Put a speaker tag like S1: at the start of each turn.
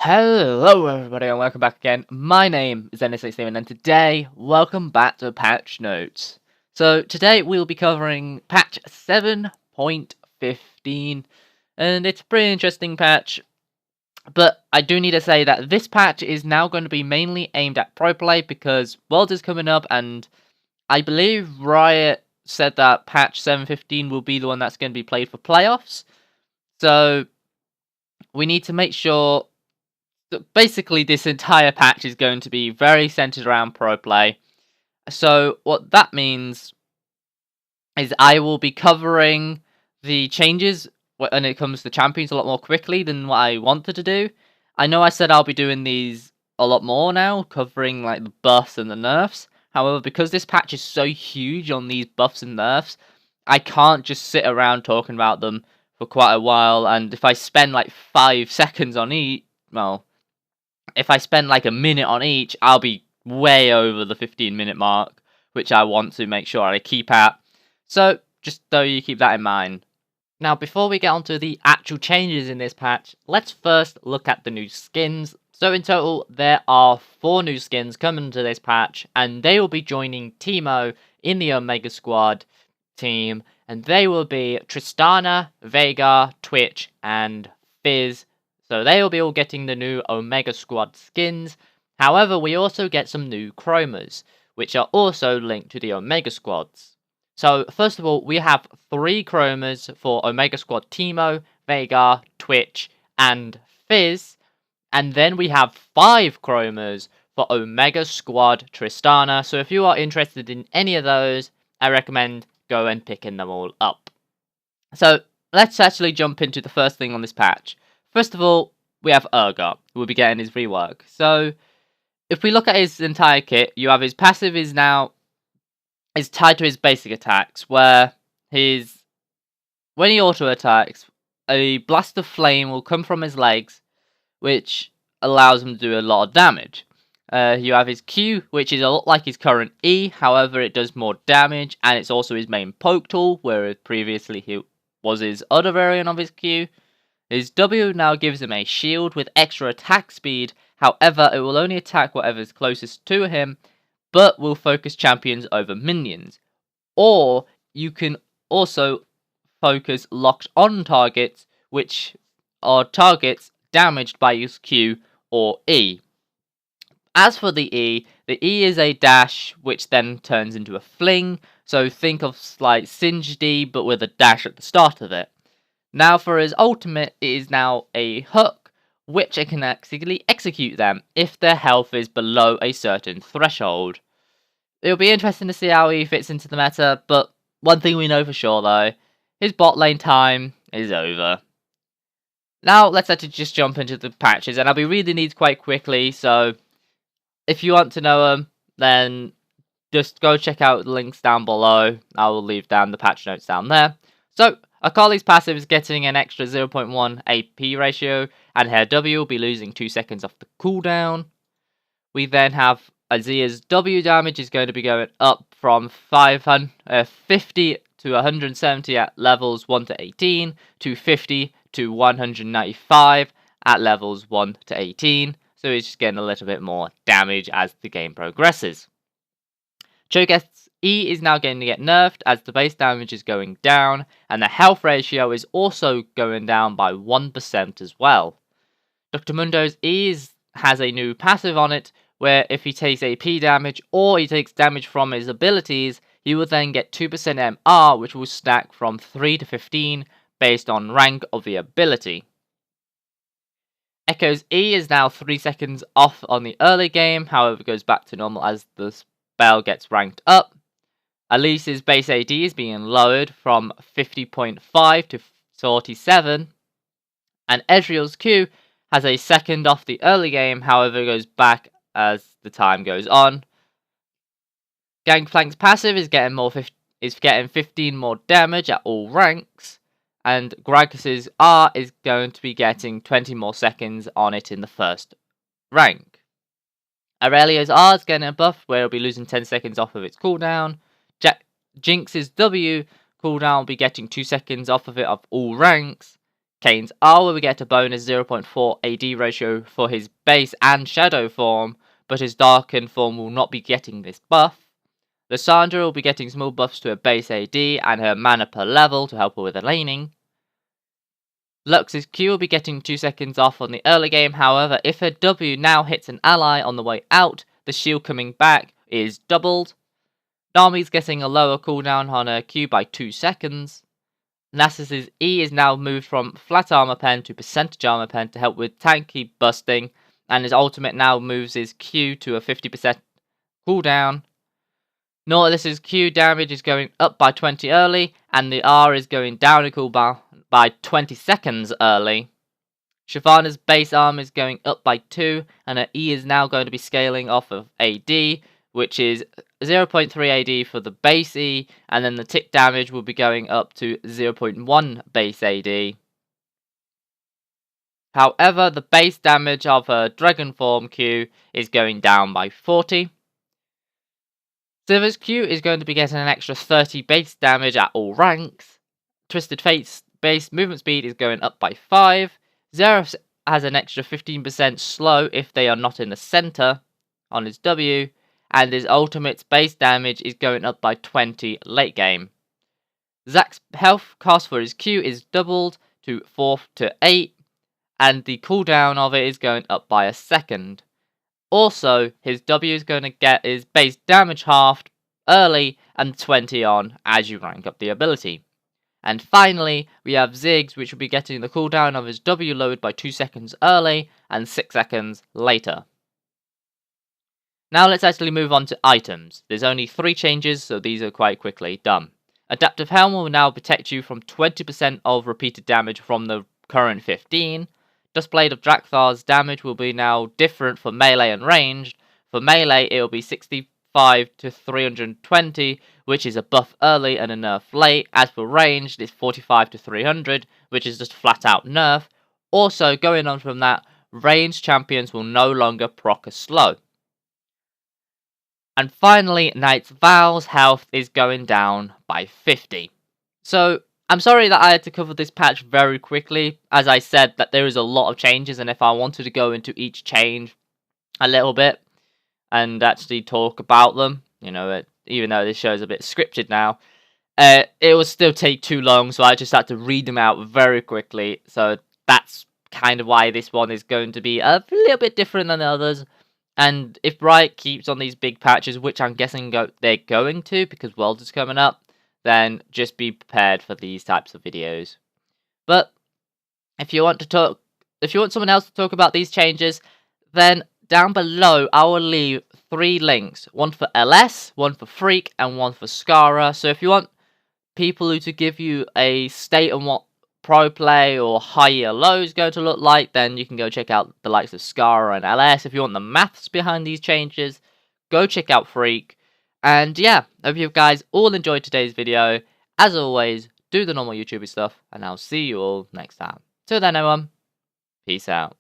S1: Hello everybody and welcome back again. My name is Ennis67 and today, welcome back to Patch Notes. So today we'll be covering patch 7.15 and it's a pretty interesting patch. But I do need to say that this patch is now going to be mainly aimed at pro play because Worlds is coming up and I believe Riot said that patch 7.15 will be the one that's going to be played for playoffs. So we need to make sure basically this entire patch is going to be very centered around pro play. So what that means is I will be covering the changes when it comes to champions a lot more quickly than what I wanted to do. I know I said I'll be doing these a lot more now, covering like the buffs and the nerfs. However, because this patch is so huge on these buffs and nerfs, I can't just sit around talking about them for quite a while. And if I spend like 5 seconds on each, well, if I spend like a minute on each, I'll be way over the 15-minute mark, which I want to make sure I keep at. So, just so you keep that in mind. Now, before we get onto the actual changes in this patch, let's first look at the new skins. So in total, there are 4 new skins coming to this patch, and they will be joining Teemo in the Omega Squad team, and they will be Tristana, Veigar, Twitch, and Fizz. So they will be all getting the new Omega Squad skins. However, we also get some new chromas, which are also linked to the Omega Squads. So first of all, we have 3 chromas for Omega Squad Teemo, Veigar, Twitch, and Fizz. And then we have 5 chromas for Omega Squad Tristana. So if you are interested in any of those, I recommend go and picking them all up. So let's actually jump into the first thing on this patch. First of all, we have Urgot, who will be getting his rework. So, if we look at his entire kit, you have his passive is tied to his basic attacks, where when he auto attacks, a blast of flame will come from his legs, which allows him to do a lot of damage. You have his Q, which is a lot like his current E, however it does more damage, and it's also his main poke tool, whereas previously he was his other variant of his Q. His W now gives him a shield with extra attack speed, however it will only attack whatever is closest to him, but will focus champions over minions. Or you can also focus locked on targets, which are targets damaged by his Q or E. As for the E is a dash which then turns into a fling, so think of like Singe D but with a dash at the start of it. Now for his ultimate, it is now a hook, which it can actually execute them if their health is below a certain threshold. It'll be interesting to see how he fits into the meta, but one thing we know for sure though, his bot lane time is over. Now let's actually just jump into the patches, and I'll be reading these quite quickly, so if you want to know them, then just go check out the links down below. I will leave down the patch notes down there. So, Akali's passive is getting an extra 0.1 AP ratio, and her W will be losing 2 seconds off the cooldown. We then have Azia's W damage is going to be going up from 50 to 170 at levels 1 to 18, to 50 to 195 at levels 1 to 18. So it's just getting a little bit more damage as the game progresses. Cho'Gath's E is now going to get nerfed as the base damage is going down, and the health ratio is also going down by 1% as well. Dr. Mundo's E has a new passive on it, where if he takes AP damage or he takes damage from his abilities, he will then get 2% MR, which will stack from 3 to 15 based on rank of the ability. Echo's E is now 3 seconds off on the early game, however it goes back to normal as the spell gets ranked up. Elise's base AD is being lowered from 50.5 to 47, and Ezreal's Q has a second off the early game, however it goes back as the time goes on. Gangplank's passive is getting 15 more damage at all ranks, and Gragas's R is going to be getting 20 more seconds on it in the first rank. Aurelia's R is getting a buff where it'll be losing 10 seconds off of its cooldown. Jinx's W cooldown will be getting 2 seconds off of it of all ranks. Kane's R will get a bonus 0.4 AD ratio for his base and shadow form, but his darkened form will not be getting this buff. Lysandra will be getting small buffs to her base AD and her mana per level to help her with her laning. Lux's Q will be getting 2 seconds off on the early game, however, if her W now hits an ally on the way out, the shield coming back is doubled. Nami's getting a lower cooldown on her Q by 2 seconds. Nasus's E is now moved from flat armor pen to percentage armor pen to help with tanky busting, and his ultimate now moves his Q to a 50% cooldown. Nautilus's Q damage is going up by 20 early, and the R is going down in cooldown by 20 seconds early. Shyvana's base arm is going up by 2, and her E is now going to be scaling off of AD, which is 0.3 AD for the base E, and then the tick damage will be going up to 0.1 base AD. However, the base damage of her Dragon Form Q is going down by 40. Sivir's Q is going to be getting an extra 30 base damage at all ranks. Twisted Fate's base movement speed is going up by 5. Xerath has an extra 15% slow if they are not in the center on his W, and his ultimate's base damage is going up by 20 late game. Zack's health cost for his Q is doubled to 4 to 8, and the cooldown of it is going up by a second. Also, his W is going to get his base damage halved early and 20 on as you rank up the ability. And finally, we have Ziggs, which will be getting the cooldown of his W lowered by 2 seconds early and 6 seconds later. Now let's actually move on to items. There's only 3 changes, so these are quite quickly done. Adaptive Helm will now protect you from 20% of repeated damage from the current 15. Dustblade of Drakthar's damage will be now different for melee and ranged. For melee, it will be 65 to 320, which is a buff early and a nerf late. As for ranged, it's 45 to 300, which is just flat out nerf. Also, going on from that, ranged champions will no longer proc a slow. And finally, Knight's Vows health is going down by 50. So, I'm sorry that I had to cover this patch very quickly. As I said, that there is a lot of changes, and if I wanted to go into each change a little bit and actually talk about them, even though this show is a bit scripted now, it would still take too long, so I just had to read them out very quickly. So that's kind of why this one is going to be a little bit different than the others. And if Riot keeps on these big patches, which I'm guessing they're going to because Worlds is coming up, then just be prepared for these types of videos. But if you want someone else to talk about these changes, then down below I will leave 3 links. One for LS, one for Freak, and one for Skara. So if you want people to give you a state on what pro play or high or low is going to look like, then you can go check out the likes of Skara and LS. If you want the maths behind these changes, go check out Freak. And yeah, I hope you guys all enjoyed today's video. As always, do the normal YouTuber stuff, and I'll see you all next time. Till then, everyone, peace out.